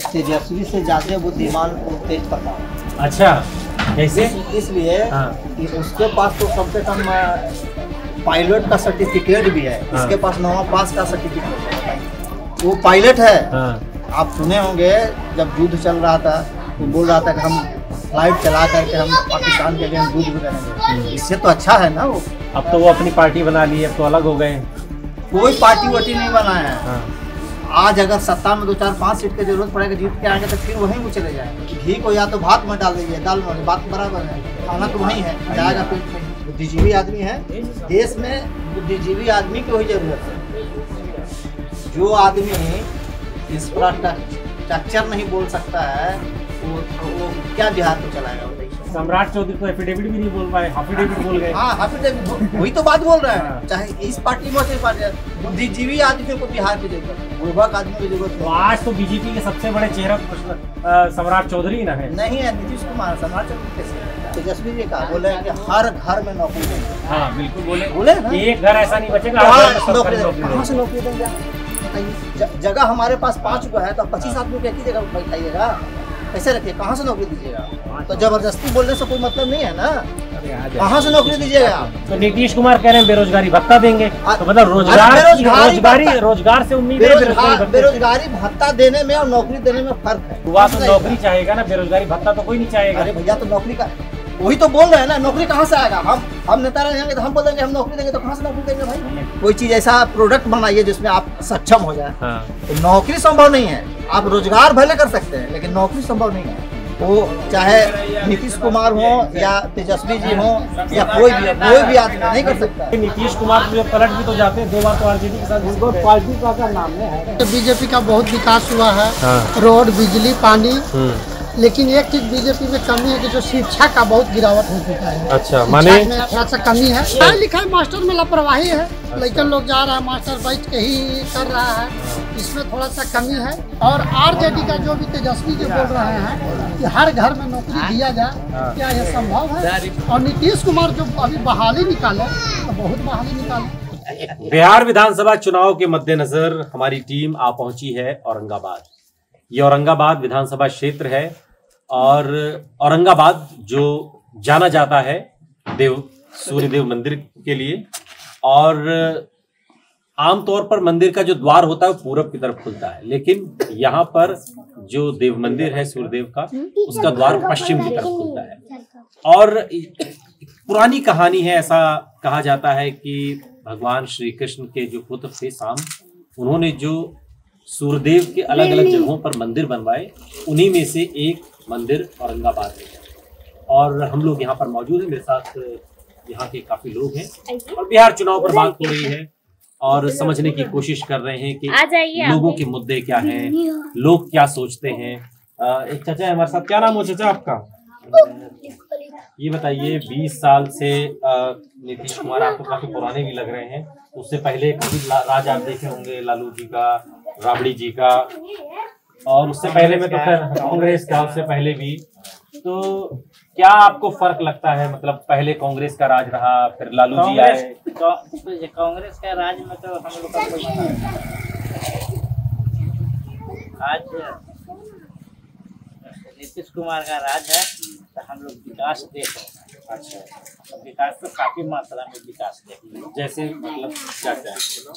तेजस्वी से ज्यादा बुद्धिमान वो तेज प्रताप। अच्छा, कैसे? इसलिए कि उसके पास तो कम से कम पायलट का सर्टिफिकेट भी है, इसके पास 9वां पास का सर्टिफिकेट है, वो पायलट है। आप सुने होंगे जब युद्ध चल रहा था तो बोल रहा था कि हम फ्लाइट चला करके हम पाकिस्तान के लिए हम युद्ध भी करेंगे। इससे तो अच्छा है ना वो। अब तो वो अपनी पार्टी बना ली, अब तो अलग हो गए। कोई पार्टी वार्टी नहीं बना है। आज अगर सत्ता में 2, 4, 5 सीट की जरूरत पड़ेगा जीत के आगे तो फिर वहीं वो चले जाएंगे। घी को या तो भात में डाल दीजिए, दाल में, बात बराबर है, खाना तो वहीं है, जाएगा पेट में। बुद्धिजीवी आदमी है, देश में बुद्धिजीवी आदमी की वही जरूरत है। जो आदमी इंफ्रास्ट्रक्चर नहीं बोल सकता है वो क्या बिहार को चलाएगा? सम्राट चौधरी तो एफिडेविट भी नहीं बोल पाए, हाफिडेविट बोल गए। हाँ, हाफिडेविट, वही तो बात बोल रहे हैं। चाहे इस पार्टी में से पार्टी, बुद्धिजीवी आदमी को बिहार की जरूरत है, बुर्बक आदमी की जरूरत है। आज तो बीजेपी के सबसे बड़े चेहरा सम्राट चौधरी ना है। नहीं है, नीतीश कुमार। सम्राट चौधरी कैसे? तेजस्वी जी कहा बोले कि हर घर में नौकरी देंगे। हाँ बिल्कुल बोले ना, एक घर ऐसा नहीं बचेगा कहाँ से नौकरी देंगे? जगह हमारे पास 5 गो है तो 25 आदमी को एक ही जगह बैठाइएगा, कैसे रखिए? कहाँ से नौकरी दीजिएगा? तो जबरदस्ती बोलने से कोई मतलब नहीं है ना। कहाँ से नौकरी दीजिएगा? तो नीतीश कुमार कह रहे हैं बेरोजगारी भत्ता देंगे, तो मतलब रोजगार से उम्मीद है। बेरोजगारी भत्ता देने में और नौकरी देने में फर्क है। हुआ तो नौकरी चाहेगा ना, बेरोजगारी भत्ता तो कोई नहीं चाहेगा। अरे भैया, तो नौकरी का वही तो बोल रहे हैं ना, नौकरी कहाँ से आएगा? हम नेता रहेंगे तो हम बोल देंगे हम नौकरी देंगे, तो कहाँ से नौकरी देंगे भाई? कोई चीज ऐसा प्रोडक्ट बनाइए जिसमें आप सक्षम हो जाए। तो नौकरी संभव नहीं है। आप रोजगार भले कर सकते हैं लेकिन नौकरी संभव नहीं है। वो चाहे नीतीश कुमार हो या तेजस्वी जी हो या कोई भी आदमी नहीं कर सकता। नीतीश कुमार तो पलट भी तो जाते हैं 2 बार, तो आरजेडी के साथ पार्टी का नाम है। तो बीजेपी का बहुत विकास हुआ है, रोड, बिजली, पानी। लेकिन एक चीज बीजेपी में कमी है कि जो शिक्षा का बहुत गिरावट हो चुका है। अच्छा, माने थोड़ा सा कमी है। पढ़ाई लिखाई मास्टर में लापरवाही है। लेकिन लोग जा रहा है, मास्टर बैठ के ही कर रहा है, इसमें थोड़ा सा कमी है। और आरजेडी का जो भी तेजस्वी जी बोल रहे हैं कि हर घर में नौकरी दिया जाए, क्या यह संभव है? और नीतीश कुमार जो अभी बहाली निकाले तो बहुत बहाली निकाले। बिहार विधानसभा चुनाव के मद्देनजर हमारी टीम आ पहुंची है औरंगाबाद। ये औरंगाबाद विधानसभा क्षेत्र है और औरंगाबाद जो जाना जाता है सूर्यदेव मंदिर के लिए। और आमतौर पर मंदिर का जो द्वार होता है वो पूरब की तरफ खुलता है, लेकिन यहाँ पर जो देव मंदिर है सूर्यदेव का, उसका द्वार पश्चिम की तरफ खुलता है। और पुरानी कहानी है, ऐसा कहा जाता है कि भगवान श्री कृष्ण के जो पुत्र थे शाम, उन्होंने जो सूर्यदेव के अलग अलग जगहों पर मंदिर बनवाए, उन्हीं में से एक मंदिर औरंगाबाद है। और हम लोग यहाँ पर मौजूद हैं, मेरे साथ यहाँ के काफी लोग हैं और बिहार चुनाव पर बात हो रही है और समझने की कोशिश कर रहे हैं कि लोगों के मुद्दे क्या हैं, लोग क्या सोचते हैं। एक चाचा है हमारे साथ। क्या नाम हो चाचा आपका? ये बताइए, 20 साल से नीतीश कुमार आपको काफी पुराने भी लग रहे हैं, उससे पहले कभी राज आप देखे होंगे, लालू जी का, राबड़ी जी का, और उससे पहले में तो फिर कांग्रेस का, उससे पहले भी। तो क्या आपको फर्क लगता है? मतलब पहले कांग्रेस का राज रहा, फिर लालू जी आए। कांग्रेस का राज में तो हम लोग का कोई आज नीतीश कुमार का राज है, तो हम लोग विकास देख रहे हैं। अच्छा, विकास तो काफी मात्रा में विकास देख रहे हैं। जैसे मतलब क्या क्या?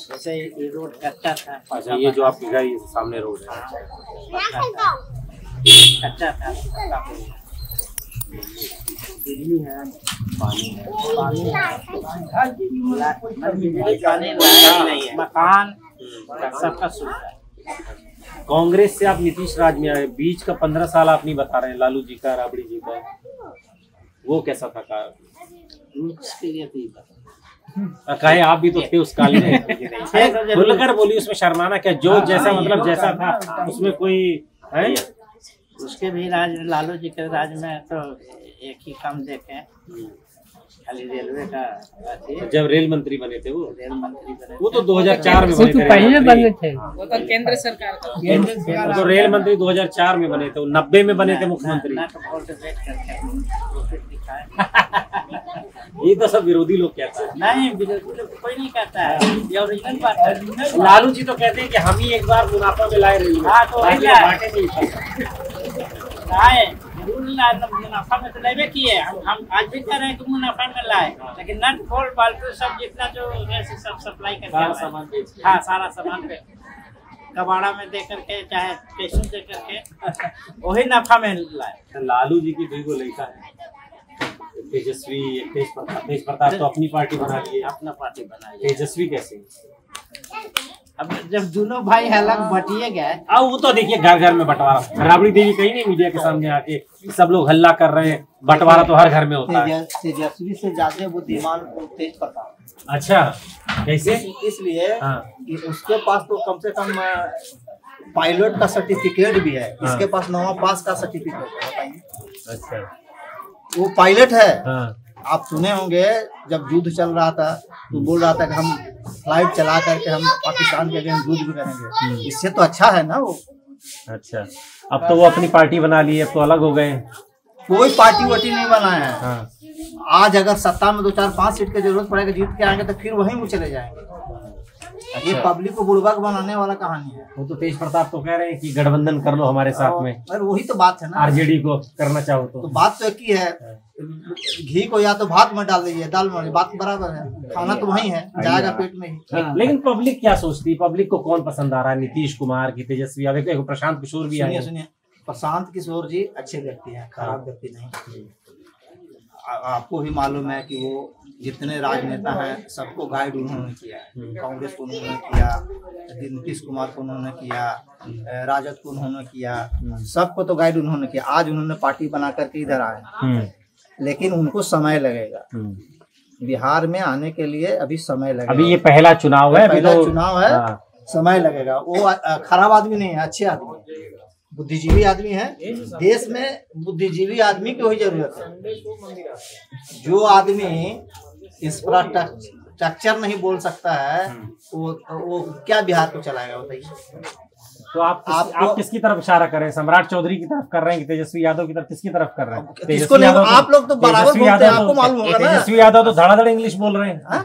जैसे ये रोड कच्चा था। अच्छा, ये जो आपकी घर सामने रोड है कच्चा था, बिजली है, पानी है, मकान सबका सुविधा है। कांग्रेस से आप नीतीश राज में आए, बीच का 15 साल आप नहीं बता रहे हैं, लालू जी का, राबड़ी जी का, वो कैसा था? कहे आप भी तो थे उस काल में। खुलकर बोलिए, उसमें शर्माना क्या? जो जैसा मतलब जैसा था उसमें कोई है? उसके भी राज, लालू जी के राज में तो एक ही काम देखे खाली रेलवे का अथी, जब रेल मंत्री बने थे रेल मंत्री बने। वो तो 2004 में वो बने तो थे। पहले बने थे। वो तो केंद्र सरकार का वो तो रेल मंत्री 2004 में बने थे, वो 90 में बने थे मुख्यमंत्री। ना तो वोट वेट करके प्रोफिट दिखाए। ये तो सब विरोधी लोग कहते हैं। नहीं, विरोधी लोग कोई नहीं कहता है, ये ओरिजिनल बात है। लालू जी तो कहते हैं कि हम ही एक बार मुनाफा में लाए रेलवे। हाँ, तो वही बाकी है। बांटे नहीं। लाए जरूर मुनाफा में तो लेवे किए, हम आज भी कह रहे हैं कि मुनाफा में लाए, लेकिन नट बोल्ट बाल्टू सब जितना जो है सब सप्लाई करके सारा आए। सामान बेच के। हाँ, सारा सामान पे कबाड़ा में दे करके चाहे पेशेंट दे करके वही नफा में लाए। लालू जी की 2 गो लड़का है, तेजस्वी, एक तेज प्रताप तो अपनी पार्टी बना लिए, अपना पार्टी बनाए। तेजस्वी कैसे? अब जब दोनों भाई अलग बटिए गए, अब वो तो देखिए घर घर में बंटवारा। राबड़ी देवी कहीं नहीं मीडिया के सामने आके सब लोग हल्ला कर रहे हैं, बंटवारा तो हर घर में होता है। तेजस्वी से ज्यादा बुद्धिमान तेज प्रताप। अच्छा, कैसे? इसलिए हाँ। कि उसके पास तो कम से कम पायलट का सर्टिफिकेट भी है, हाँ। इसके पास 9वां पास का सर्टिफिकेट है। बताइए, अच्छा, वो पायलट है। हाँ। आप सुने होंगे जब युद्ध चल रहा था तो बोल रहा था कि हम फ्लाइट चला करके हम पाकिस्तान के अगेंस्ट युद्ध भी करेंगे। इससे तो अच्छा है ना वो। अच्छा, अब तो वो अपनी पार्टी बना ली, अब तो अलग हो गए। कोई पार्टी वार्टी नहीं बना है। हाँ। आज अगर सत्ता में 2 4 5 सीट की जरूरत पड़ेगा, जीत के आएंगे तो फिर वहीं वो चले जाएंगे। ये पब्लिक को बुड़बक बनाने वाला कहानी है। वो तो तेज प्रताप तो कह रहे हैं कि गठबंधन कर लो हमारे साथ में, और वही तो बात है ना। आरजेडी को करना चाहो तो तो। बात तो एक ही है, घी को या तो भात में डाल दीजिए, दाल में, बात बराबर है। खाना तो वही है, जाएगा पेट में ही। लेकिन पब्लिक क्या सोचती है? पब्लिक को कौन पसंद आ रहा है? नीतीश कुमार की, तेजस्वी, अब एक प्रशांत किशोर भी आए सुनिए हैं। सुनिए, प्रशांत किशोर जी अच्छे व्यक्ति हैं, खराब व्यक्ति नहीं। आपको भी मालूम है कि वो जितने राजनेता हैं सबको गाइड उन्होंने किया है। कांग्रेस को उन्होंने किया, नीतीश कुमार को उन्होंने किया, राजद को उन्होंने किया, सबको तो गाइड उन्होंने किया। आज उन्होंने पार्टी बना करके इधर आए, लेकिन उनको समय लगेगा। बिहार में आने के लिए अभी समय लगेगा। अभी ये पहला चुनाव है, पहला तो चुनाव है, समय लगेगा। वो खराब आदमी नहीं है, अच्छे आदमी है, बुद्धिजीवी आदमी है। देश में बुद्धिजीवी आदमी की वही जरूरत है। जो आदमी इंफ्रास्ट्रक्चर नहीं बोल सकता है वो क्या बिहार को चलाएगा? बताइए। तो आप किसकी तरफ इशारा कर रहे हैं? सम्राट चौधरी की तरफ कर रहे हैं कि तेजस्वी यादव की तरफ? किसकी तरफ कर रहे हैं? किसको नहीं? आप लोग तो बराबर बोलते हैं, आपको मालूम होगा ना। तेजस्वी यादव तो धड़ाधड़ इंग्लिश बोल रहे हैं।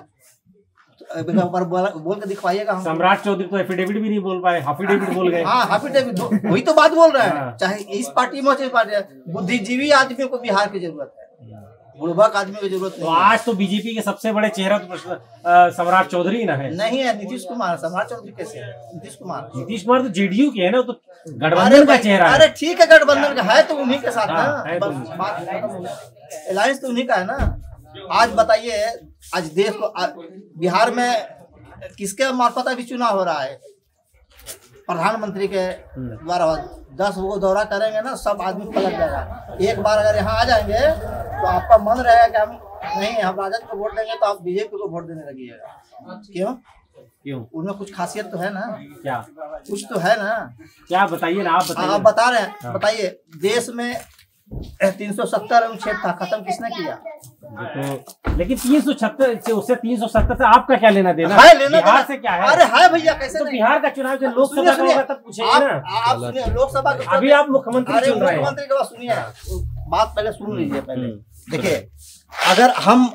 बोल के दिखवाइएगा हम। सम्राट चौधरी तो एफिडेविट भी नहीं बोल पाए, हाफिडेविट बोल गए। हाँ, हाफिडेविट, वही तो बात बोल रहे हैं। हाँ। चाहे इस पार्टी में हो चाहे इस पार्टी में, बुद्धिजीवी आदमी को बिहार की जरूरत है, बुड़बक आदमी की जरूरत तो नहीं है। आज तो बीजेपी के सबसे बड़े चेहरा तो सम्राट चौधरी ना है। नहीं है, नीतीश कुमार। सम्राट चौधरी कैसे है? नीतीश कुमार तो जेडीयू के है ना, तो अरे गठबंधन का चेहरा है। अरे ठीक है, गठबंधन का है तो उन्हीं के साथ हाँ, है ना। तो बस बात खत्म हो गई। अलायंस तो उन्हीं का है ना। आज बताइए, आज देश को बिहार में किसके मार्फत अभी चुनाव हो रहा है? प्रधानमंत्री के द्वारा 10 वो दौरा करेंगे ना, सब आदमी पलट जाएगा। एक बार अगर यहाँ आ जाएंगे तो आपका मन रहेगा कि हम नहीं, हम राजद को वोट देंगे, तो आप बीजेपी को वोट देने लगिएगा। क्यों? उनमें कुछ खासियत तो है ना। क्या? कुछ तो है ना। क्या? बताइए ना, आप बताइए। आप बता रहे हैं। हाँ। बताइए, देश में 370 अनुच्छेद था, खत्म किसने किया? तो लेकिन 376 उससे 370 से आपका क्या लेना देना? है लेना बिहार से क्या है? अरे है भैया, कैसे तो नहीं? बिहार का चुनाव जब लोकसभा का होगा तब पूछेंगे ना। आप सुनिए, लोकसभा के अभी आप मुख्यमंत्री चुन रहे हैं। मुख्यमंत्री के बाद सुनिए, बात पहले सुन लीजिए। पहले देखिए, अगर हम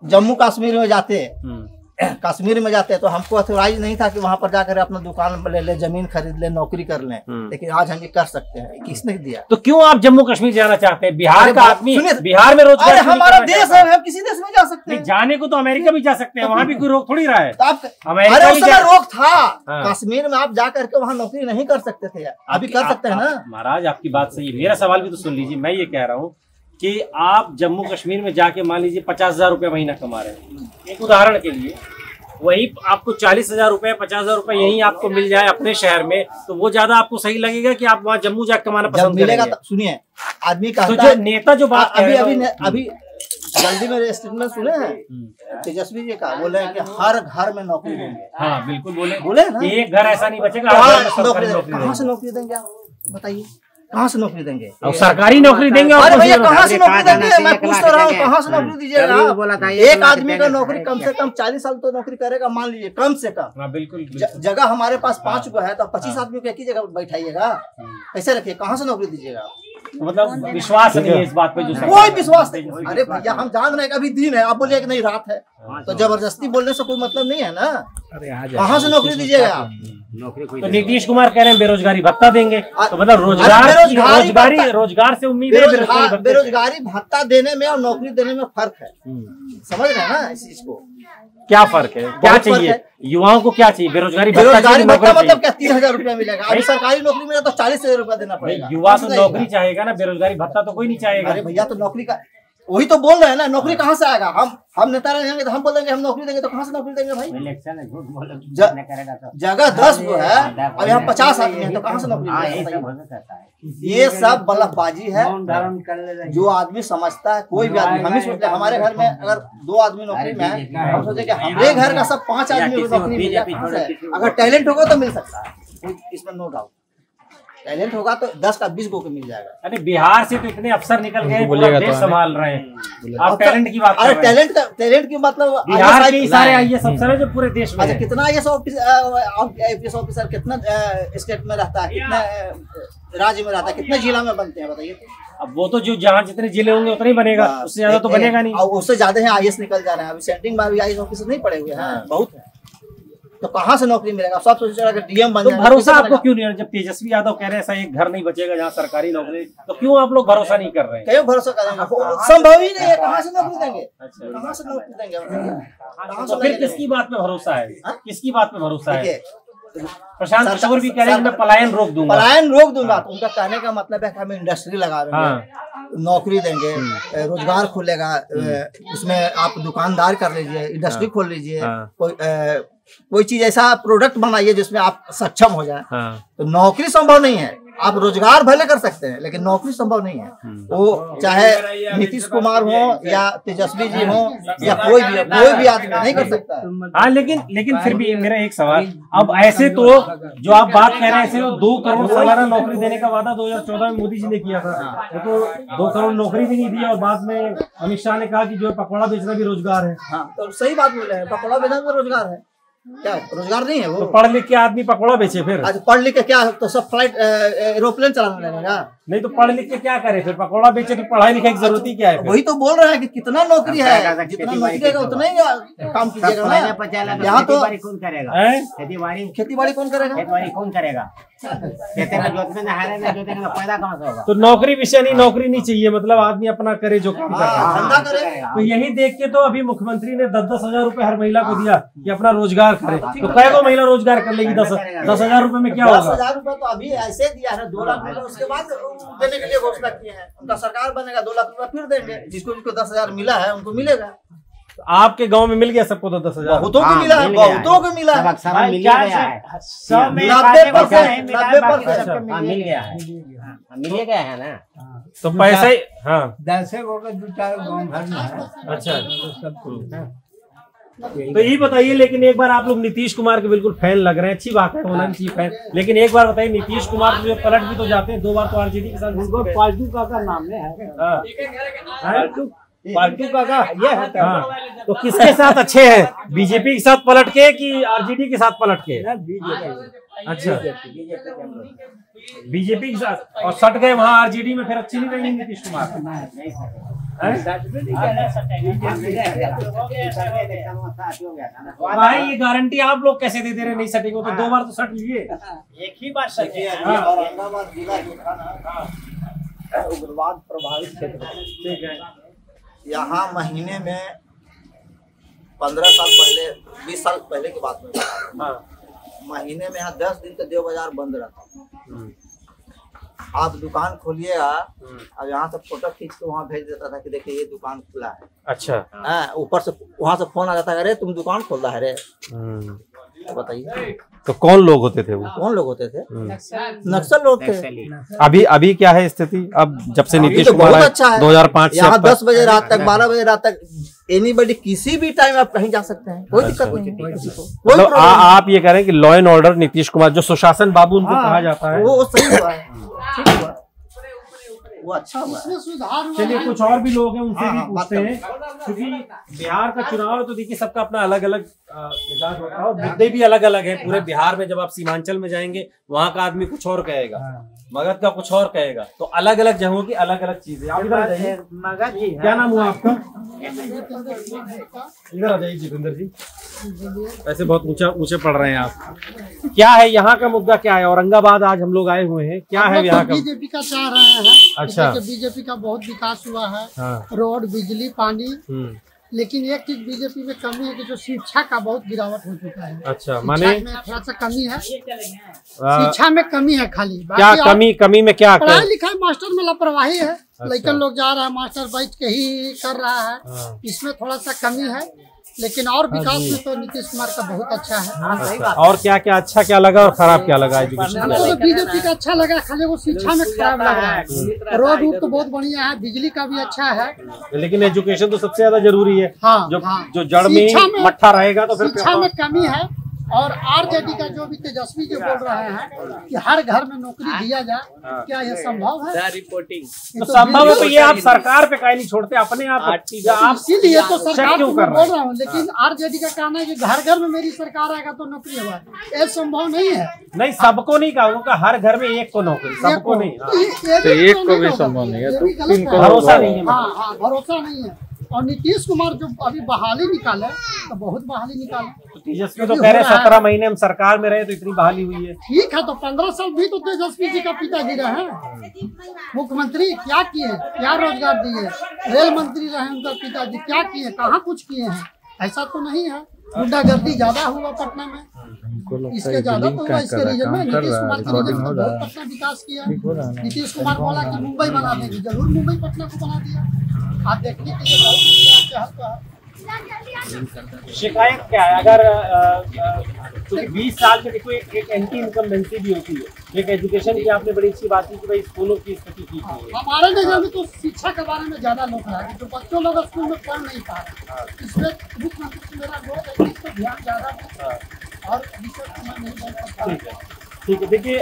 जम्मू कश्मीर में जाते, कश्मीर में जाते तो हमको अथोराइज नहीं था कि वहां पर जाकर अपना दुकान ले ले, जमीन खरीद ले, नौकरी कर लें। लेकिन आज हम ये कर सकते हैं। किसने दिया? तो क्यों आप जम्मू कश्मीर जाना चाहते हैं? बिहार का आदमी बिहार में रोजगार। अरे हमारा देश है, हम किसी देश में जा सकते हैं। जाने को तो अमेरिका भी जा सकते हैं, वहाँ भी कोई रोक थोड़ी रहा है। अरे उस समय रोक था। कश्मीर में आप जा करके वहाँ नौकरी नहीं कर सकते थे, अभी कर सकते हैं ना। महाराज आपकी बात सही है, मेरा सवाल भी तो सुन लीजिए। मैं ये कह रहा हूँ कि आप जम्मू कश्मीर में जाके मान लीजिए 50,000 रुपये महीना कमा रहे हैं, एक उदाहरण के लिए, वही आपको 40,000 रुपए 50,000 रुपए यही आपको मिल जाए अपने शहर में, तो वो ज्यादा आपको सही लगेगा कि आप वहाँ जम्मू जाकर कमाना पसंद मिलेगा? करेंगे? सुनिए, आदमी का तो जो नेता जो बात अभी जल्दी में स्टेटमेंट सुने हैं तेजस्वी जी का, बोले हैं कि हर घर में नौकरी देंगे। हाँ बिल्कुल बोले ना, एक घर ऐसा नहीं बचेगा। कहाँ से नौकरी देंगे आप बताइए? कहाँ से नौकरी देंगे? और सरकारी नौकरी देंगे? अरे भैया कहाँ से नौकरी देंगे? मैं पूछ तो रहा हूँ, कहाँ से नौकरी दीजिएगा? एक आदमी का नौकरी कम से कम 40 साल तो नौकरी करेगा, मान लीजिए कम से कम। बिल्कुल। जगह हमारे पास 5 गो है तो 25 आदमी को एक ही जगह बैठाइएगा, कैसे रखिए? कहाँ से नौकरी दीजिएगा? मतलब विश्वास नहीं है इस बात पे जो कोई विश्वास नहीं। अरे भैया हम जान रहे हैं अभी दिन है, आप बोलिए कि नहीं रात है, तो जबरदस्ती बोलने से कोई मतलब नहीं है ना। कहाँ से नौकरी दीजिएगा आप? तो नीतीश कुमार कह रहे हैं बेरोजगारी भत्ता देंगे, तो मतलब रोजगार से उम्मीद है। बेरोजगारी भत्ता देने में और नौकरी देने में फर्क है, समझ रहे हैं ना इस चीज को? क्या फर्क है? क्या चाहिए युवाओं को? क्या चाहिए? बेरोजगारी भत्ता मतलब क्या 30,000 रुपया मिलेगा? अभी सरकारी नौकरी मिले तो 40,000 रुपया देना पड़ेगा। युवा तो नौकरी चाहेगा ना, बेरोजगारी भत्ता तो कोई नहीं चाहेगा। अरे भैया तो नौकरी का वही तो बोल रहे हैं ना, नौकरी कहाँ से आएगा? हम नेता रहेंगे तो हम बोल देंगे हम नौकरी देंगे, तो कहाँ से नौकरी देंगे भाई? जगह 10 गो है और यहाँ 50 आदमी है, तो कहाँ से नौकरी देंगे? ये सब बल्लभबाजी है। जो आदमी समझता है, कोई भी आदमी, हम ही सोचते हैं हमारे घर में अगर 2 आदमी नौकरी में है, हम सोचे कि हमारे घर का सब 5 आदमी को नौकरी मिल जाए। अगर टैलेंट होगा तो मिल सकता है, इसमें नो डाउट। टैलेंट होगा तो 10 का 20 गो को मिल जाएगा। अरे बिहार से तो इतने अफसर निकल गए, पूरा देश संभाल रहे हैं। आप टैलेंट की बात कर रहे हैं। टैलेंट की मतलब बिहार के सारे IAS अफसर है जो पूरे देश में। अच्छा कितना IAS ऑफिसर कितना स्टेट में रहता है, कितना राज्य में रहता है, कितने जिला में बनते हैं बताइए? अब वो तो जो जहाँ जितने जिले होंगे उतने ही बनेगा, उससे ज्यादा तो बनेगा नहीं। उससे ज्यादा है IAS निकल जा रहे हैं। अभी सेंट्रिंग में भी IAS ऑफिसर नहीं पड़े हुए हैं, बहुत है। तो कहाँ से नौकरी मिलेगा? सब सोचेगा कि DM बन जाए। भरोसा आपको क्यों नहीं है? जब तेजस्वी यादव कह रहे हैं ऐसा एक घर नहीं बचेगा जहाँ सरकारी नौकरी, तो क्यों आप लोग भरोसा नहीं कर रहे हैं? क्यों भरोसा करेंगे? संभव ही नहीं है, कहाँ से नौकरी देंगे? कहाँ से नौकरी देंगे? तो फिर किसकी बात पे भरोसा है? किसकी बात पे भरोसा है? प्रशांत किशोर भी कह रहे हैं मैं पलायन रोक दूंगा। पलायन रोक दूंगा तो उनका कहने का मतलब है कि हम इंडस्ट्री लगा देंगे, नौकरी देंगे, रोजगार खुलेगा, उसमें आप दुकानदार कर लीजिए, इंडस्ट्री खोल लीजिए, कोई चीज ऐसा प्रोडक्ट बनाइए जिसमें आप सक्षम हो जाए। तो नौकरी संभव नहीं है। आप रोजगार भले कर सकते हैं लेकिन नौकरी संभव नहीं है। वो चाहे नीतीश कुमार हो या तेजस्वी जी हो या कोई भी आदमी नहीं कर सकता है। हाँ लेकिन फिर भी मेरा एक सवाल, अब ऐसे तो जो आप बात कह रहे हैं 2 करोड़ सालाना नौकरी देने का वादा 2014 में मोदी जी ने किया था, तो 2 करोड़ नौकरी भी नहीं दी और बाद में अमित शाह ने कहा कि जो पकौड़ा बेचना भी रोजगार है। हाँ तो सही बात बोले हैं, पकौड़ा बेचना भी रोजगार है। क्या रोजगार नहीं है वो? तो पढ़ लिख के आदमी पकौड़ा बेचे फिर? अच्छा पढ़ लिख के क्या तो सब फ्लाइट एरोप्लेन चलाने लगेगा? नहीं तो पढ़ लिख के क्या करे फिर? पकौड़ा बेचे तो पढ़ाई लिखाई की जरूरत ही क्या है? वही तो बोल रहे हैं कि कितना नौकरी है, जितना नौकरी है उतना ही काम कीजिएगा ना। यहाँ तो कौन करेगा? खेती बाड़ी कौन करेगा? कौन करेगा? खेते में जोतने में जोतेंगे तो फायदा कहाँ से होगा? तो नौकरी विषय नहीं, नौकरी नहीं चाहिए, मतलब आदमी अपना करे जो काम करता है, धंधा करे। तो यही देख के तो अभी मुख्यमंत्री ने 10-10 हजार रुपए हर महिला को दिया कि अपना रोजगार करे। तो कै को महिला रोजगार कर लेगी? 10 हजार रुपए में क्या होगा? 10,000 रुपए तो अभी ऐसे दिया है, 2 लाख रुपए उसके बाद देने के लिए घोषणा किए हैं। उनका सरकार बनेगा 2 लाख रुपए फिर देंगे। जिसको 10,000 मिला है उनको मिलेगा। आपके गांव में मिल गया सबको? तो 10,000 बहुतों को मिला है, बहुतों को मिला है। 90% मिल गया है ना। तो पैसा ही हाँ 10 गो का 2-4 गाँव भर में है। अच्छा तो ये बताइए, लेकिन एक बार आप लोग नीतीश कुमार के बिल्कुल फैन लग रहे हैं, अच्छी बात है होना चाहिए फैन, लेकिन एक बार बताइए नीतीश कुमार जो पलट भी तो जाते हैं 2 बार तो RJD के साथ। पालतू काका नाम है, पालतू काका ये है। हाँ तो किसके साथ अच्छे हैं, बीजेपी के साथ पलट के कि RJD के साथ पलट के? अच्छा बीजेपी के साथ और सट गए वहाँ RJD में, फिर अच्छी नहीं रही नीतीश कुमार। भाई ये गारंटी आप लोग कैसे दे रहे नहीं सटेंगे? तो 2 बार तो सट लिए, एक ही बार सके। औरंगाबाद जिला जो था ना उग्रवाद प्रभावित क्षेत्र, ठीक है, यहाँ महीने में 15 साल पहले 20 साल पहले की बात में महीने में यहाँ 10 दिन तक देव बाजार बंद रहता। आप दुकान खोलिएगा और यहाँ से फोटो खींच के वहाँ भेज देता था कि देखिए ये दुकान खुला है। अच्छा ऊपर से वहाँ से फोन आ जाता है, अरे तुम दुकान खोल रहा है रे। बताइए तो कौन लोग होते थे वो? कौन लोग होते थे? नक्सल लोग थे। अभी क्या है स्थिति? अब जब से नीतीश तो कुमार बहुत अच्छा है। 2005 से यहाँ 10 बजे रात तक 12 बजे रात तक एनीबडी किसी भी टाइम आप कहीं जा सकते हैं, कोई दिक्कत नहीं है किसी को। मतलब आप ये कह रहे हैं कि law and order Nitish Kumar जो सुशासन बाबू उनको कहा जाता है वो सही हुआ है, ठीक हुआ। वो अच्छा हुआ है। इसमें सुधार हुआ चलिए है। कुछ और भी लोग हैं, उनसे हाँ, भी हाँ, पूछते बात हैं, क्योंकि बिहार का चुनाव है तो देखिए सबका अपना अलग अलग मिजाज होता है और मुद्दे भी अलग अलग है। पूरे बिहार में जब आप सीमांचल में जाएंगे वहाँ का आदमी कुछ और कहेगा, मगध का कुछ और कहेगा, तो अलग अलग जगहों की अलग अलग चीजें। आप इधर आ जाइए, मगध जी क्या नाम हुआ आपका? इधर आ जाइए जितेंद्र जी, ऐसे बहुत ऊंचे पढ़ रहे हैं आप। क्या है यहाँ का मुद्दा, क्या है? औरंगाबाद आज हम लोग आए हुए हैं, क्या है यहाँ का? बीजेपी का चाह रहे हैं। अच्छा। बीजेपी का बहुत विकास हुआ है, हाँ। रोड, बिजली, पानी। लेकिन एक चीज बीजेपी में कमी है कि जो शिक्षा का बहुत गिरावट हो चुका है। अच्छा, माने शिक्षा में थोड़ा सा कमी है, शिक्षा में कमी है खाली। क्या बाकी कमी में क्या पढ़ाई लिखाई मास्टर में लापरवाही है। अच्छा। लड़के लोग जा रहा है, मास्टर बैठ के ही कर रहा है। हाँ। इसमें थोड़ा सा कमी है, लेकिन और विकास में तो नीतीश कुमार का बहुत अच्छा है। अच्छा, और क्या क्या अच्छा क्या लगा और खराब क्या लगा? एजुकेशन हमको तो बीजेपी का अच्छा लगा, खाली वो शिक्षा में खराब लग रहा है। रोड वोड तो बहुत बढ़िया है, बिजली का भी अच्छा है। लेकिन एजुकेशन तो सबसे ज्यादा जरूरी है। हाँ, जो हाँ। जो जड़ में शिक्षा में- मट्ठा रहेगा तो फिर शिक्षा में कमी है। और आरजेडी का जो भी तेजस्वी जो बोल रहे हैं कि हर घर में नौकरी दिया जाए, क्या यह संभव है? रिपोर्टिंग तो संभव है तो ये आप सरकार पे काहे नहीं छोड़ते, अपने आप आप इसीलिए तो check सरकार क्यों को कर मैं रहे हैं? बोल रहा हूँ। लेकिन आरजेडी का कहना है कि घर घर में मेरी सरकार आएगा तो नौकरी होगा, ये संभव नहीं है। नहीं, सबको नहीं कहूँगा, हर घर में एक को नौकरी, सबको नहीं। हाँ। तो एक को भी संभव नहीं है, भरोसा नहीं है। हाँ हाँ, भरोसा नहीं है। और नीतीश कुमार जो अभी बहाली निकाले तो बहुत बहाली निकाले। तो तेजस्वी तो कह रहे 17 महीने हम सरकार में रहे तो इतनी बहाली हुई है। ठीक है, तो 15 साल भी तो तेजस्वी जी का पिताजी रहे हैं मुख्यमंत्री। क्या किए, क्या रोजगार दिए? रेल मंत्री रहे उनका पिताजी, क्या किए, कहाँ कुछ किए हैं? ऐसा तो नहीं है। गुंडागर्दी ज्यादा हुआ पटना में, इसके ज्यादा तो हुआ इसके रीजन में। नीतीश कुमार के रीजन में बहुत पटना विकास किया। नीतीश कुमार बोला कि मुंबई बना देंगे, जरूर मुंबई पटना को बना दिया। आप देखने के लिए बहुत शिकायत क्या है? अगर क्योंकि 20 साल में देखो एक एंटी इनकम्बेंसी भी होती है। एक एजुकेशन की आपने बड़ी अच्छी बात की कि भाई स्कूलों की स्थिति ठीक नहीं है। हमारे नजर में तो शिक्षा के बारे में ज्यादा लोग रहा है, जो बच्चों लोग स्कूल में पढ़ नहीं पा रहे। इसमें मुख्यमंत्री से मेरा अनुरोध है कि इस पर ध्यान ज्यादा दें और विशेष मैं नहीं बोल सकता। ठीक है, ठीक है। देखिए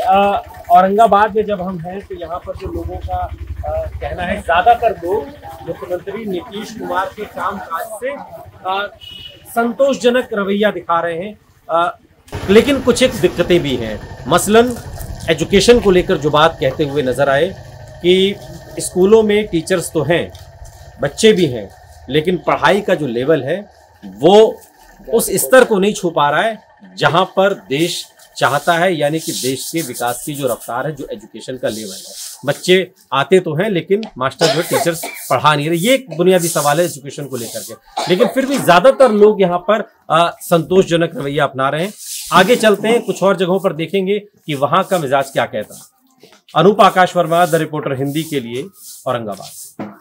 औरंगाबाद में जब हम हैं तो यहाँ पर जो लोगों का कहना है, ज्यादातर लोग मुख्यमंत्री नीतीश कुमार के कामकाज से संतोषजनक रवैया दिखा रहे हैं। लेकिन कुछ एक दिक्कतें भी हैं। मसलन एजुकेशन को लेकर जो बात कहते हुए नजर आए कि स्कूलों में टीचर्स तो हैं, बच्चे भी हैं, लेकिन पढ़ाई का जो लेवल है वो उस स्तर को नहीं छू पा रहा है जहां पर देश चाहता है, यानी कि देश के विकास की जो रफ्तार है, जो एजुकेशन का लेवल है। बच्चे आते तो हैं लेकिन मास्टर जो टीचर्स पढ़ा नहीं रहे। ये एक बुनियादी सवाल है एजुकेशन को लेकर के। लेकिन फिर भी ज्यादातर लोग यहाँ पर संतोषजनक रवैया अपना रहे हैं। आगे चलते हैं, कुछ और जगहों पर देखेंगे कि वहां का मिजाज क्या कहता है। अनूप आकाश वर्मा, द रिपोर्टर हिंदी के लिए, औरंगाबाद।